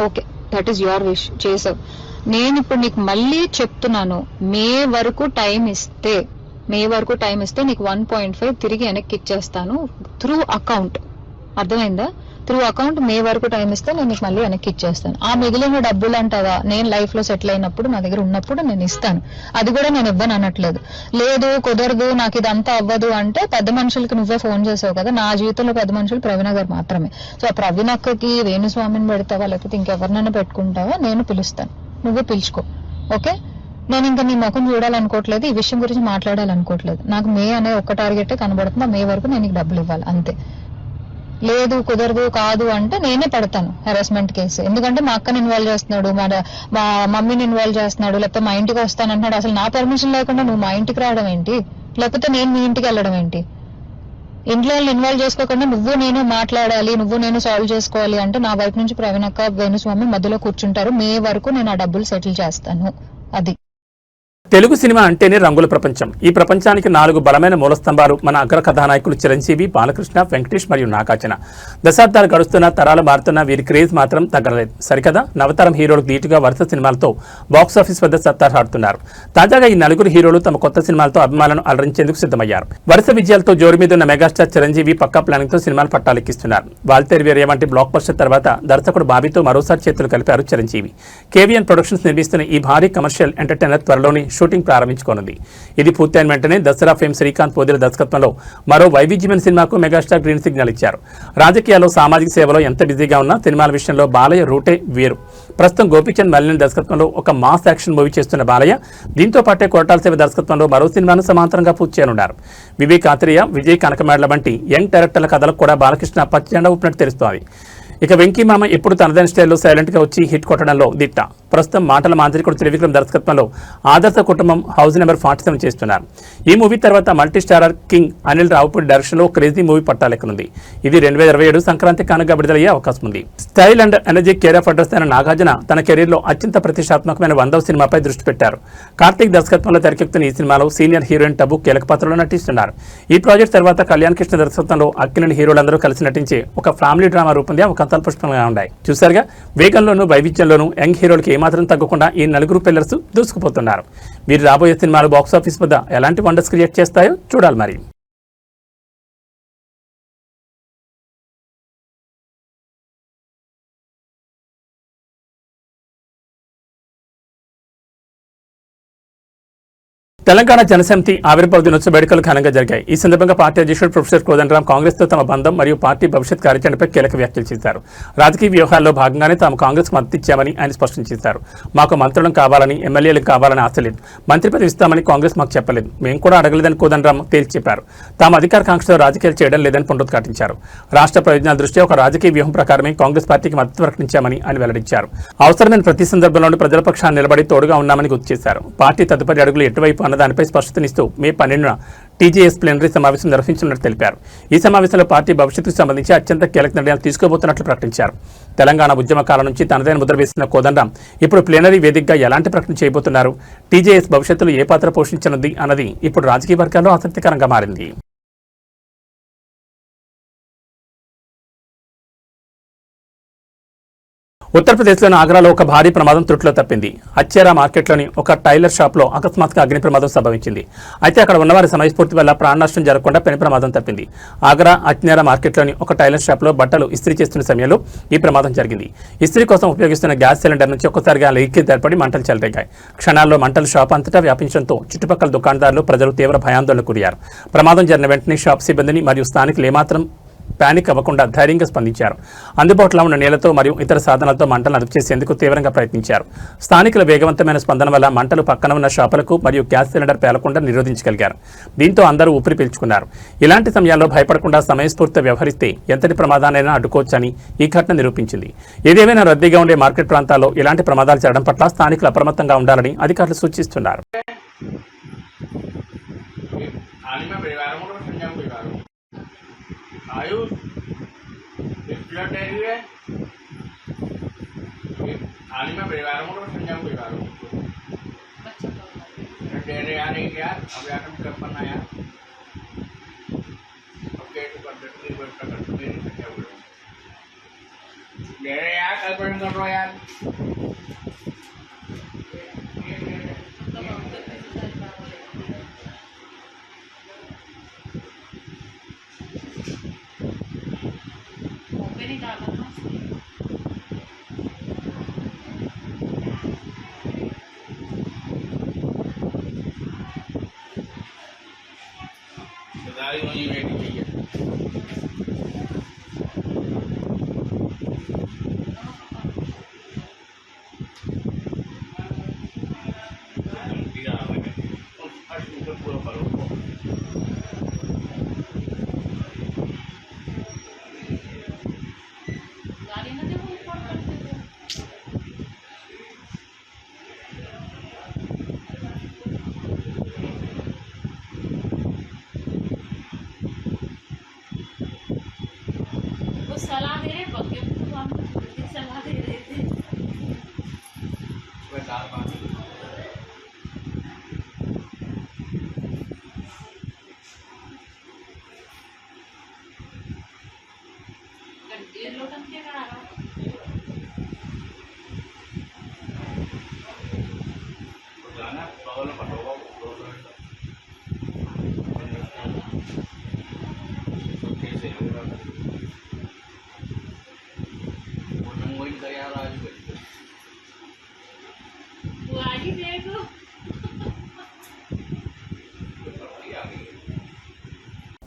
Okay, that is your wish, చేసావు. నేను ఇప్పుడు నీకు మళ్ళీ చెప్తున్నాను, మే వరకు టైం ఇస్తే నీకు 1.5 తిరిగి వెనక్కి ఇచ్చేస్తాను త్రూ అకౌంట్. అర్థమైందా? త్రూ అకౌంట్ మే వరకు టైం ఇస్తే నేను నీకు మళ్ళీ వెనక్కి ఇచ్చేస్తాను. ఆ మిగిలిన డబ్బులు అంటావా, నేను లైఫ్ లో సెటిల్ అయినప్పుడు నా దగ్గర ఉన్నప్పుడు నేను ఇస్తాను. అది కూడా నేను ఇవ్వను అనట్లేదు. లేదు కుదరదు, నాకు ఇదంతా అవ్వదు అంటే పెద్ద మనుషులకి నువ్వే ఫోన్ చేసావు కదా. నా జీవితంలో పెద్ద మనుషులు ప్రవీణ గారు మాత్రమే. సో ఆ ప్రవీణ అక్కకి వేణుస్వామిని పెడతావా లేకపోతే ఇంకెవరినైనా పెట్టుకుంటావా, నేను పిలుస్తాను, నువ్వే పిలుచుకో. ఓకే, నేను ఇంకా నీ ముఖం చూడాలనుకోవట్లేదు, ఈ విషయం గురించి మాట్లాడాలనుకోవట్లేదు. నాకు మే అనే ఒక్క టార్గెటే కనబడుతుంది. మే వరకు నేను నీకు డబ్బులు ఇవ్వాలి అంతే. లేదు కాదు అంటే నేనే పెడతాను హెరాస్మెంట్ కేసు. ఎందుకంటే మా అక్కని ఇన్వాల్వ్ చేస్తున్నాడు, మా మమ్మీని ఇన్వాల్వ్ చేస్తున్నాడు, లేకపోతే మా ఇంటికి వస్తానంటున్నాడు. అసలు నా పర్మిషన్ లేకుండా నువ్వు మా ఇంటికి రావడం ఏంటి, లేకపోతే నేను మీ ఇంటికి వెళ్ళడం ఏంటి? ఇంట్లో ఇన్వాల్వ్ చేసుకోకుండా నువ్వు నేను మాట్లాడాలి, నువ్వు నేను సాల్వ్ చేసుకోవాలి అంటే నా వైపు నుంచి ప్రవీణ్ అక్క వేణుస్వామి మధ్యలో కూర్చుంటారు. మే వరకు నేను ఆ డబ్బులు సెటిల్ చేస్తాను. అది తెలుగు సినిమా అంటేనే రంగుల ప్రపంచం. ఈ ప్రపంచానికి 4 బలమైన మూలస్తంభాలు మన అగ్ర కథానాయకులు చిరంజీవి, బాలకృష్ణ, వెంకటేష్ మరియు నాగార్జున. దశాబ్దాలు గడుస్తున్న, తరాలు మారుతున్న వీరి క్రేజ్ మాత్రం తగ్గలేదు సరికదా. నవతరం హీరోలకు ధీటుగా వరుస సినిమాలతో బాక్సాఫీస్ వద్ద సత్తాహాడుతున్నారు. తాజాగా ఈ 4 హీరోలు తమ కొత్త సినిమాలతో అభిమానులను అలరించేందుకు సిద్ధమయ్యారు. వరుస విజయాలతో జోరు మీద ఉన్న మెగాస్టార్ చిరంజీవి పక్కా ప్లానింగ్ తో సినిమాలు పట్టాలెక్కిస్తున్నారు. వాల్తేరు వీరయ్య వంటి బ్లాక్ బస్టర్ తర్వాత దర్శకుడు బాబీతో మరోసారి చేతులు కలిపారు చిరంజీవి. కేవీఎన్ ప్రొడక్షన్స్ నిర్మిస్తున్న ఈ భారీ కమర్షియల్ ఎంటర్టైనర్ త్వరలోని షూటింగ్ ప్రారంభించుకోనుంది. ఇది పూర్తయిన వెంటనే దసరా ఫేమ్ శ్రీకాంత్ పోదిల దర్శకత్వంలో మరో వైవిధ్యమైన సినిమాకు మెగాస్టార్ గ్రీన్ సిగ్నల్ ఇచ్చారు. రాజకీయాల్లో, సామాజిక సేవలో ఎంత బిజీగా ఉన్నా సినిమాల విషయంలో బాలయ్య రూటే వేరు. ప్రస్తుతం గోపీచంద్ మల్లిని దర్శకత్వంలో ఒక మాస్ యాక్షన్ మూవీ చేస్తున్న బాలయ్య దీంతో పాటే కొరటాల శివ దర్శకత్వంలో మరో సినిమాను సమాంతరంగా పూర్తి చేయనున్నారు. వివేక్ ఆత్రేయ, విజయ్ కనకమేడల వంటి యంగ్ డైరెక్టర్ల కథలకు కూడా బాలకృష్ణ పచ్చజెండా ఊపినట్టు తెలుస్తోంది. ఇక వెంకీ మామ ఎప్పుడు తనదైన స్టైల్లో సైలెంట్ గా వచ్చి హిట్ కొట్టడంలో దిట్ట. ప్రస్తుతం మాటల మాంత్రికుడు త్రివిక్రమ్ దర్శకత్వంలో ఆదర్శ కుటుంబం హౌస్ నెంబర్ 47 చేస్తున్నారు. ఈ మూవీ తర్వాత multi starrer king Anil Ravipudi direction లో క్రేజీ మూవీ పట్టాలెక్కనుంది. ఇది 2027 సంక్రాంతి కానుక విడుదలయ్యే అవకాశం ఉంది. Style and energy care of address అయిన నాగార్జున తన కెరీర్ లో అత్యంత ప్రతిష్టాత్మకమైన 100వ సినిమాపై దృష్టి పెట్టారు. కార్తీక్ దర్శకత్వంలో తెరకెక్కుతున్న ఈ సినిమాలో సీనియర్ హీరోయిన్ టబు కీలక పాత్రలో నటిస్తున్నారు. ఈ ప్రాజెక్ట్ తర్వాత కళ్యాణ్ కృష్ణ దర్శకత్వంలో అక్కినేని హీరోలందరూ కలిసి నటించే ఒక ఫ్యామిలీ డ్రామా రూపొందే అవకాశాలు పుష్పంగా ఉన్నాయి. చూసారుగా, వేగంలోనూ వైవిధ్యంలోనూ యంగ్ హీరోలకి ఏమాత్రం తగ్గకుండా ఈ నలుగురు పిల్లర్స్ దూసుకుపోతున్నారు. వీరు రాబోయే సినిమాలు బాక్సాఫీస్ వద్ద ఎలాంటి వండర్స్ క్రియేట్ చేస్తాయో చూడాలి మరి. తెలంగాణ జనసమితి ఆవిర్భావ దినోత్సవ వేడుకలు ఘనంగా జరిగాయి. ఈ సందర్భంగా పార్టీ అధ్యక్షుడు ప్రొఫెసర్ కోదండరాం కాంగ్రెస్తో తమ బంధం మరియు పార్టీ భవిష్యత్ కార్యాచరణపై కీలక వ్యాఖ్యలు చేశారు. రాజకీయ వ్యవహారాల్లో భాగంగానే తాము కాంగ్రెస్కు మద్దతు ఇచ్చామని ఆయన స్పష్టం చేశారు. మాకు మంత్రులను కావాలని, ఎమ్మెల్యేలకు కావాలని ఆశ లేదు. మంత్రి పదవి ఇస్తామని కాంగ్రెస్ మాకు చెప్పలేదు. మేము కూడా అడగలేదని కోదండరాం తేల్చి చెప్పారు. తాము అధికార కాంక్షతో రాజకీయాలు చేయడం లేదని పునరుద్ఘాటించారు. రాష్ట్ర ప్రయోజనాల దృష్ట్యా ఒక రాజకీయ వ్యూహం ప్రకారమే కాంగ్రెస్ పార్టీకి మద్దతు ప్రకటించామని ఆయన వెల్లడించారు. అవసరమైన ప్రతి సందర్భంలోనూ ప్రజల పక్షాన్ని నిలబడి తోడుగా ఉన్నామని గుర్తు చేశారు. పార్టీ తదుపరి అడుగులు ఎటువైపు అన్న దానిపై స్పష్టతనిస్తూ మే 12న టీజేఎస్ ప్లీనరీ సమావేశం నిర్వహించినట్టు తెలిపారు. ఈ సమావేశంలో పార్టీ భవిష్యత్తుకు సంబంధించి అత్యంత కీలక నిర్ణయాలు తీసుకోబోతున్నట్లు ప్రకటించారు. తెలంగాణ ఉద్యమ కాలం నుంచి తనదైన ముద్ర వేసిన కోదండరాం ఇప్పుడు ప్లీనరీ వేదికగా ఎలాంటి ప్రకటన చేయబోతున్నారు, టీజేఎస్ భవిష్యత్తులో ఏ పాత్ర పోషించనుంది అన్నది ఇప్పుడు రాజకీయ వర్గాల్లో ఆసక్తికరంగా మారింది. ఉత్తరప్రదేశ్లోని ఆగ్రాలో ఒక భారీ ప్రమాదం త్రుటిలో తప్పింది. అచ్చేరా మార్కెట్లోని ఒక టైలర్ షాప్లో అకస్మాత్తుగా అగ్ని ప్రమాదం సంభవించింది. అయితే అక్కడ ఉన్నవారి సమయస్ఫూర్తి వల్ల ప్రాణ నష్టం జరగకుండా పెను ప్రమాదం తప్పింది. ఆగ్రా అచ్చేరా మార్కెట్లోని ఒక టైలర్ షాప్లో బట్టలు ఇస్త్రీ చేస్తున్న సమయంలో ఈ ప్రమాదం జరిగింది. ఇస్త్రీ కోసం ఉపయోగిస్తున్న గ్యాస్ సిలిండర్ నుంచి ఒక్కసారిగా లీకేజ్ ఏర్పడి మంటలు చెలరేగాయి. క్షణాల్లో మంటలు షాప్ అంతటా వ్యాపించడంతో చుట్టుపక్కల దుకాణదారులు, ప్రజలు తీవ్ర భయాందోళనకు గురయ్యారు. ప్రమాదం జరిగిన వెంటనే షాప్ సిబ్బందిని మరియు స్థానికులు ఏమాత్రం పానిక్ అవ్వకుండా ధైర్యంగా స్పందించారు. అందుబాటులో ఉన్న నీళ్లతో మరియు ఇతర సాధనాలతో మంటలను అదుపు చేసేందుకు తీవ్రంగా ప్రయత్నించారు. స్థానికుల వేగవంతమైన స్పందన వల్ల మంటలు పక్కన ఉన్న షాపులకు మరియు గ్యాస్ సిలిండర్ పేలకుండా నిరోధించగలిగారు. దీంతో అందరూ ఊపిరి పీల్చుకున్నారు. ఇలాంటి సమయాల్లో భయపడకుండా సమయస్ఫూర్తితో వ్యవహరిస్తే ఎంతటి ప్రమాదాన్నైనా అడ్డుకోవచ్చని ఈ ఘటన నిరూపించింది. ఏదేమైనా రద్దీగా ఉండే మార్కెట్ ప్రాంతాల్లో ఇలాంటి ప్రమాదాలు జరగడం పట్ల స్థానికులు అప్రమత్తంగా ఉండాలని అధికారులు సూచిస్తున్నారు. आयुष ब्लड डेयरी है थाली में परिवारों को समझा परिवारों डेयरी आ रही यार अब यार हम कब बनना यार ओके तो कर देते हैं बस कर देते हैं क्या बोलो डेयरी यार कल पर कर रहा यार नहीं बैठी चाहिए सलाह दे रहे बग्गे तो हम सलाह दे रहे थे दाल पानी ये लोटन क्या करा रहा जाना बगल में पटोगा कैसे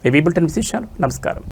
ఏబీ బులెటిన్ విశేషాలు. నమస్కారం.